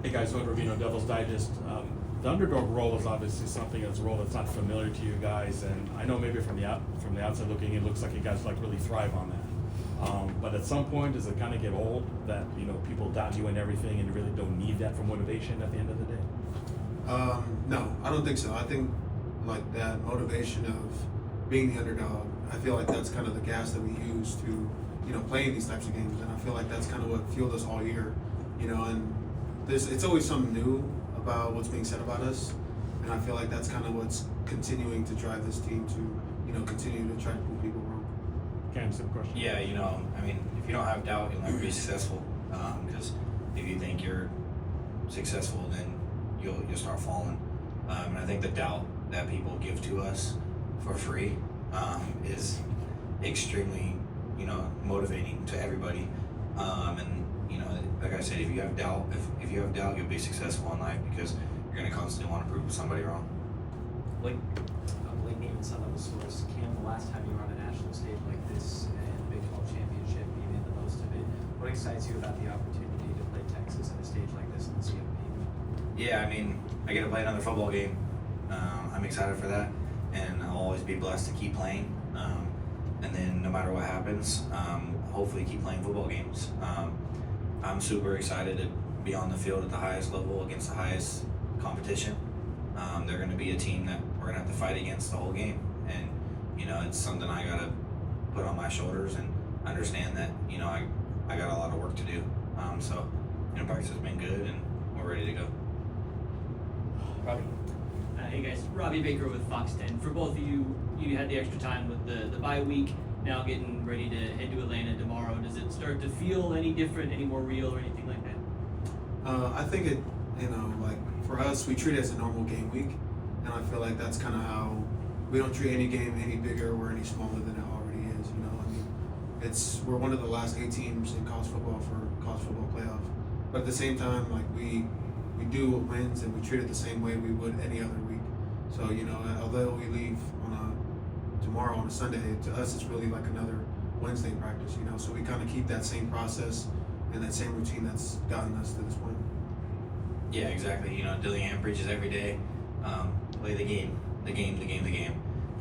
Hey guys, Hood Ravino, Devil's Digest. The underdog role is obviously something that's a role that's not familiar to you guys, and I know maybe from the outside looking, it looks like you guys like really thrive on that. But at some point, does it kind of get old that people doubt you and everything, and you really don't need that for motivation at the end of the day? No, I don't think so. I think like that motivation of being the underdog, I feel like that's kind of the gas that we use to play in these types of games, and I feel like that's kind of what fueled us all year. And it's always something new about what's being said about us, and I feel like that's kind of what's continuing to drive this team to continue to try to prove people wrong. Cam, same question. Yeah, I mean, if you don't have doubt, you'll never be successful. Because if you think you're successful, then you'll start falling. And I think the doubt that people give to us for free is extremely, motivating to everybody. And like I said, if you have doubt, if you have doubt, you'll be successful in life because you're gonna constantly want to prove somebody wrong. Blake Neiman, Sun Level Source. Cam, the last time you were on a national stage like this and Big 12 championship, you made the most of it. What excites you about the opportunity to play Texas on a stage like this in the CFP? Yeah, I mean, I get to play another football game. I'm excited for that, and I'll always be blessed to keep playing. And then no matter what happens, hopefully keep playing football games. I'm super excited to be on the field at the highest level against the highest competition. They're going to be a team that we're going to have to fight against the whole game. And, it's something I got to put on my shoulders and understand that, I got a lot of work to do. So, practice has been good and we're ready to go. Robbie. Hey guys, Robbie Baker with Fox 10. For both of you, you had the extra time with the bye week, now getting ready to head to Atlanta tomorrow. Does it start to feel any different, any more real or anything like that? I think it, like for us, we treat it as a normal game week, and I feel like that's kind of how we don't treat any game any bigger or any smaller than it already is. I mean, we're one of the last 8 teams in college football for college football playoff, but at the same time, like we do what wins, and we treat it the same way we would any other week. So although we leave tomorrow on a Sunday, to us it's really like another Wednesday practice. So we kind of keep that same process and that same routine that's gotten us to this point. Yeah, exactly. Dillingham preaches every day. Play the game.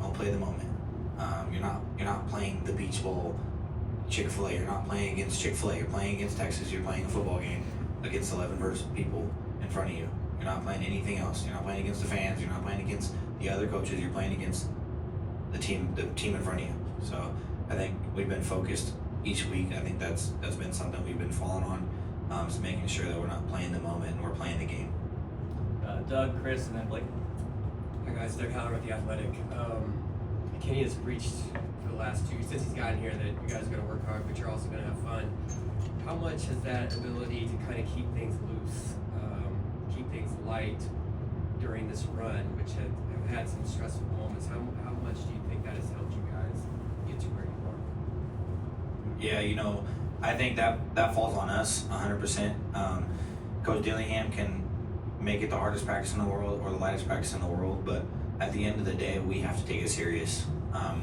Don't play the moment. You're not playing the Beach Bowl, Chick-fil-A. You're not playing against Chick-fil-A. You're playing against Texas. You're playing a football game against 11 people in front of you. You're not playing anything else. You're not playing against the fans. You're not playing against the other coaches. You're playing against the team in front of you. So I think we've been focused each week. I think that's been something we've been falling on, is making sure that we're not playing the moment and we're playing the game. Doug, Chris, and then Blake. Hi guys, Doug Haller with The Athletic. Kenny has preached for the last since he's gotten here, that you guys are going to work hard, but you're also going to have fun. How much has that ability to kind of keep things loose, keep things light during this run, which have had some stressful moments, how much do you think that has helped you guys get to where you are? Yeah, I think that falls on us 100%. Coach Dillingham can make it the hardest practice in the world or the lightest practice in the world, but at the end of the day, we have to take it serious.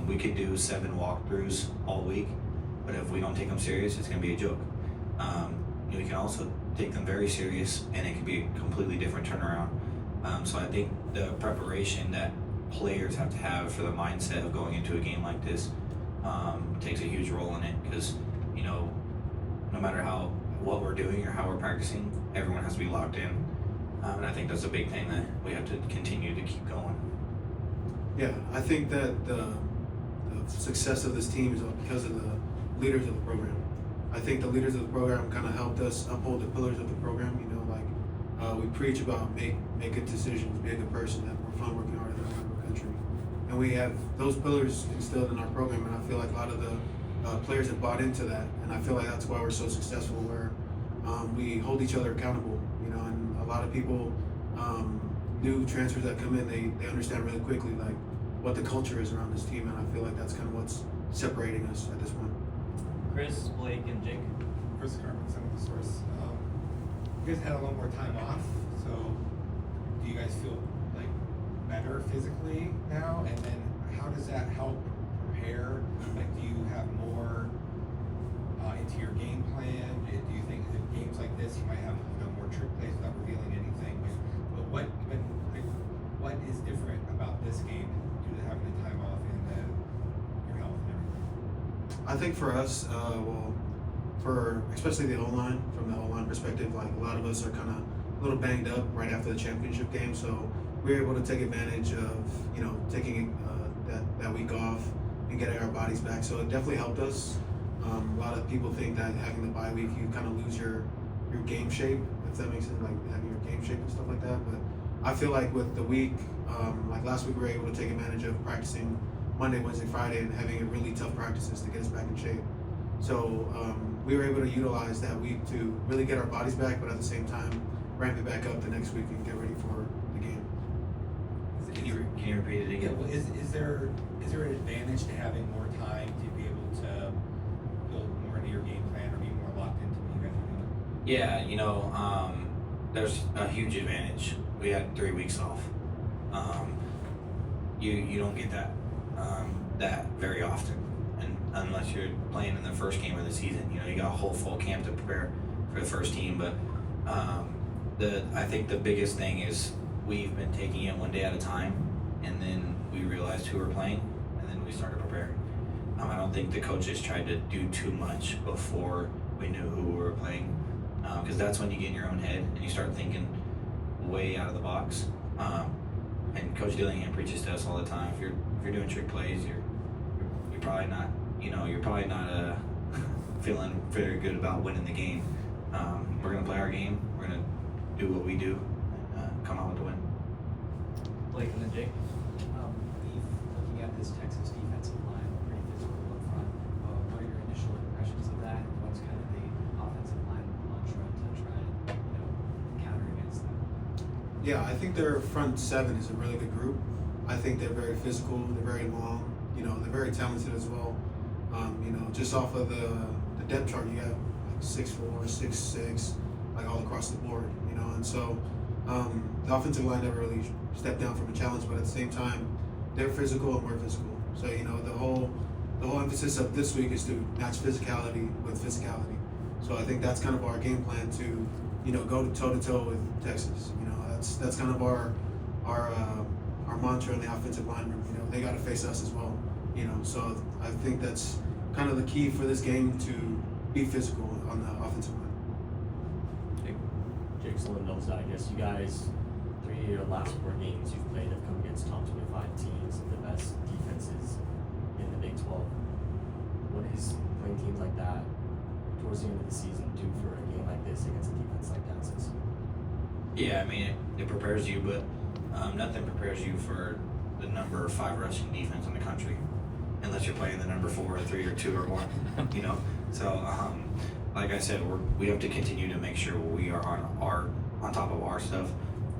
We could do 7 walkthroughs all week, but if we don't take them serious, it's going to be a joke. We can also take them very serious, and it could be a completely different turnaround. So I think the preparation that players have to have for the mindset of going into a game like this takes a huge role in it, because no matter what we're doing or how we're practicing, everyone has to be locked in, and I think that's a big thing that we have to continue to keep going. Yeah, I think that the success of this team is because of the leaders of the program. I think the leaders of the program kind of helped us uphold the pillars of the program. We preach about make good decisions, be a good person, that we're fun, working hard, and our country. And we have those pillars instilled in our program, and I feel like a lot of the players have bought into that, and I feel like that's why we're so successful, where we hold each other accountable, and a lot of people, new transfers that come in, they understand really quickly like what the culture is around this team, and I feel like that's kind of what's separating us at this point. Chris, Blake, and Jake. Chris Carmen, Sun Level Source. You guys had a little more time off, so do you guys feel like better physically now? And then how does that help prepare? Like, do you have more into your game plan? Do you think that games like this you might have more trick plays without revealing anything. But what is different about this game due to having the time off and your health and everything? I think for us, for especially the O-line, from the O-line perspective, like a lot of us are kind of a little banged up right after the championship game, so we were able to take advantage of, taking that week off and getting our bodies back. So it definitely helped us. A lot of people think that having the bye week, you kind of lose your game shape, if that makes sense, like having your game shape and stuff like that. But I feel like with the week, like last week, we were able to take advantage of practicing Monday, Wednesday, Friday, and having really tough practices to get us back in shape. So we were able to utilize that week to really get our bodies back, but at the same time, ramp it back up the next week and get ready for the game. Can you repeat it Yeah, again? well, is there an advantage to having more time to be able to build more into your game plan or be more locked into what you guys are doing? Yeah, there's a huge advantage. We had 3 weeks off. You don't get that very often, and unless you're playing in the first game of the season, you got a whole full camp to prepare for the first team. But I think the biggest thing is we've been taking it one day at a time, and then we realized who we're playing, and then we started preparing. I don't think the coaches tried to do too much before we knew who we were playing, because that's when you get in your own head and you start thinking way out of the box. And Coach Dillingham preaches to us all the time: if you're doing trick plays, you're probably not, feeling very good about winning the game. We're gonna play our game. We're gonna do what we do and come out with the win. Blake and then Jake. Leif, looking at this Texas defensive line, pretty physical up front. What are your initial impressions of that? And what's kind of the offensive line mantra to try and counter against them? Yeah, I think their front seven is a really good group. I think they're very physical. They're very long. They're very talented as well. Just off of the depth chart, you have like 6'4", 6'6", like all across the board. And so the offensive line never really stepped down from a challenge, but at the same time, they're physical and we're physical. So the whole emphasis of this week is to match physicality with physicality. So I think that's kind of our game plan to go toe to toe with Texas. That's kind of our mantra in the offensive line room. They got to face us as well. So I think that's kind of the key for this game, to be physical on the offensive line. Jake Sloan knows that. I guess you guys, 3 of your last 4 games you've played have come against top 25 teams, the best defenses in the Big 12. What is playing teams like that towards the end of the season do for a game like this against a defense like Texas? Yeah, I mean, it prepares you, but nothing prepares you for the number 5 rushing defense in the country, unless you're playing the number 4 or 3 or 2 or 1. So like I said, we have to continue to make sure we are on top of our stuff,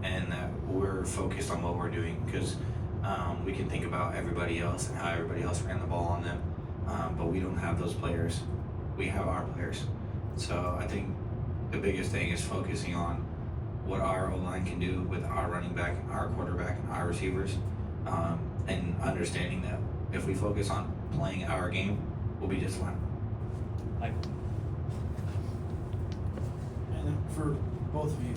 and that we're focused on what we're doing, because we can think about everybody else and how everybody else ran the ball on them, but we don't have those players. We have our players. So I think the biggest thing is focusing on what our O-line can do with our running back, our quarterback, and our receivers, and understanding that if we focus on playing our game, we'll be just fine. Like, And then for both of you,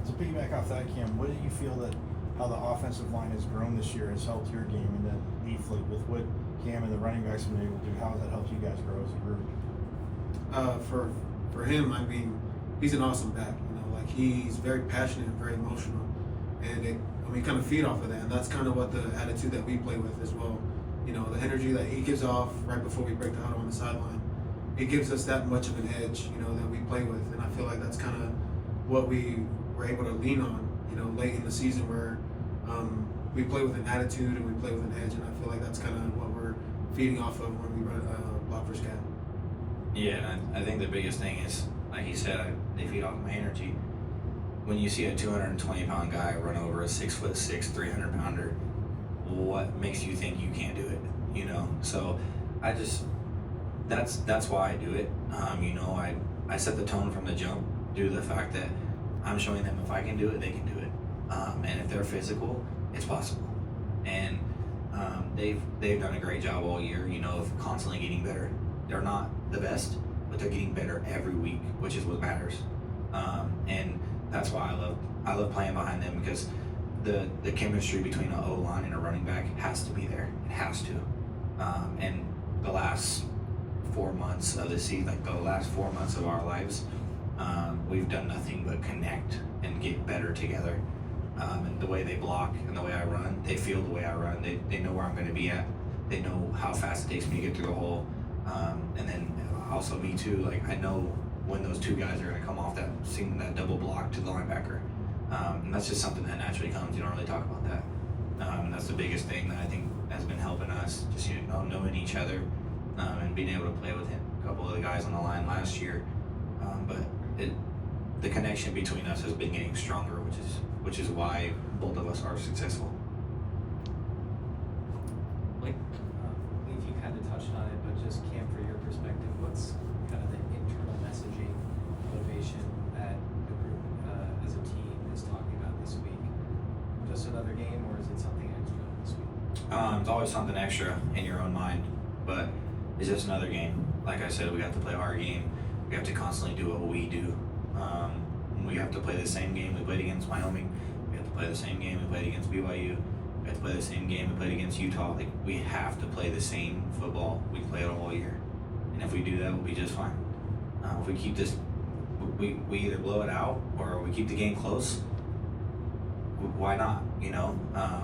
to piggyback off that, Cam, what do you feel that how the offensive line has grown this year has helped your game, and then Leif, like with what Cam and the running backs have been able to do, how has that helped you guys grow as a group? For him, I mean, he's an awesome back. Like he's very passionate and very emotional, and we kind of feed off of that, and that's kind of what the attitude that we play with as well. The energy that he gives off right before we break the huddle on the sideline, it gives us that much of an edge, that we play with, and I feel like that's kind of what we were able to lean on, late in the season, where we play with an attitude and we play with an edge, and I feel like that's kind of what we're feeding off of when we run block first cap. Yeah, and I think the biggest thing is, like he said, they feed off my energy. When you see a 220-pound guy run over a 6'6", 300-pounder, what makes you think you can't do it? So that's why I do it. I set the tone from the jump due to the fact that I'm showing them if I can do it, they can do it. And if they're physical, it's possible. And they've done a great job all year, of constantly getting better. They're not the best, but they're getting better every week, which is what matters. And that's why I love playing behind them, because the chemistry between an O-line and a running back has to be there. It has to. And the last 4 months of the season, like the last 4 months of our lives, we've done nothing but connect and get better together. And the way they block and the way I run, they feel the way I run. They know where I'm going to be at. They know how fast it takes me to get through the hole. And then also me too, like I know when those two guys are going to come off that double block to the linebacker. And that's just something that naturally comes. You don't really talk about that. And that's the biggest thing that I think has been helping us, just knowing each other, and being able to play with him. A couple of the guys on the line last year, but the connection between us has been getting stronger, which is why both of us are successful. Leif, you kind of touched on it, but just Cam, for your perspective, what's kind of the internal messaging, motivation that the group as a team is talking about this week? Just another game, or is it something extra this week? It's always something extra in your own mind, but it's just another game. Like I said, we have to play our game. We have to constantly do what we do. We have to play the same game we played against Wyoming. We have to play the same game we played against BYU. We have to play the same game we played against Utah. Like, we have to play the same football we played all year. And if we do that, we'll be just fine. If we keep this, we either blow it out or we keep the game close. Why not?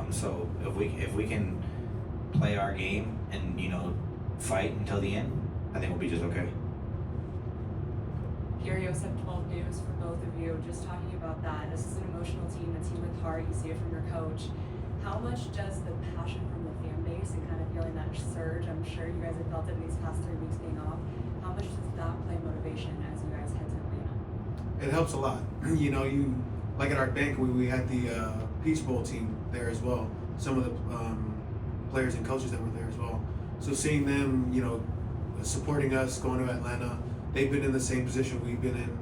So if we can play our game and fight until the end, I think we'll be just okay. Curious of 12 News for both of you, just talking about that. This is an emotional team, a team with heart. You see it from your coach. How much does the passion from the fan base and kind of feeling that surge, I'm sure you guys have felt it in these past 3 weeks being off, how much does that play motivation as you guys head to Atlanta? It helps a lot. You like at our bank, we had the Peach Bowl team there as well. Some of the players and coaches that were there as well. So seeing them, supporting us, going to Atlanta, they've been in the same position we've been in,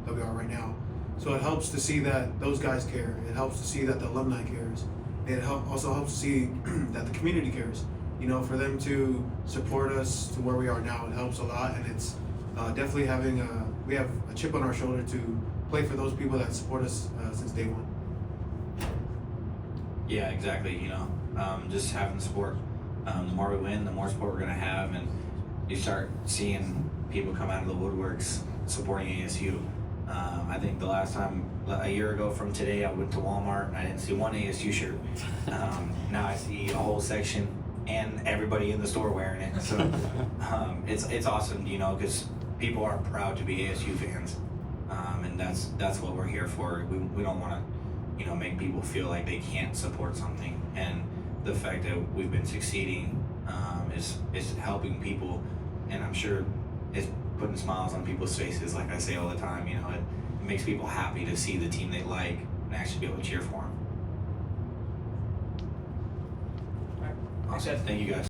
that we are right now. So it helps to see that those guys care. It helps to see that the alumni cares. It also helps to see that the community cares. For them to support us to where we are now, it helps a lot, and it's definitely we have a chip on our shoulder to play for those people that support us since day one. Yeah, exactly. Just having support. The more we win, the more support we're gonna have, and you start seeing people come out of the woodworks supporting ASU. I think the last time, a year ago from today, I went to Walmart and I didn't see one ASU shirt. Now I see a whole section and everybody in the store wearing it. So it's awesome, because people are proud to be ASU fans, and that's what we're here for. We don't want to, make people feel like they can't support something, and the fact that we've been succeeding is helping people, and I'm sure it's putting smiles on people's faces. Like I say all the time, it makes people happy to see the team they like and actually be able to cheer for them. All right. Awesome. Thank you guys.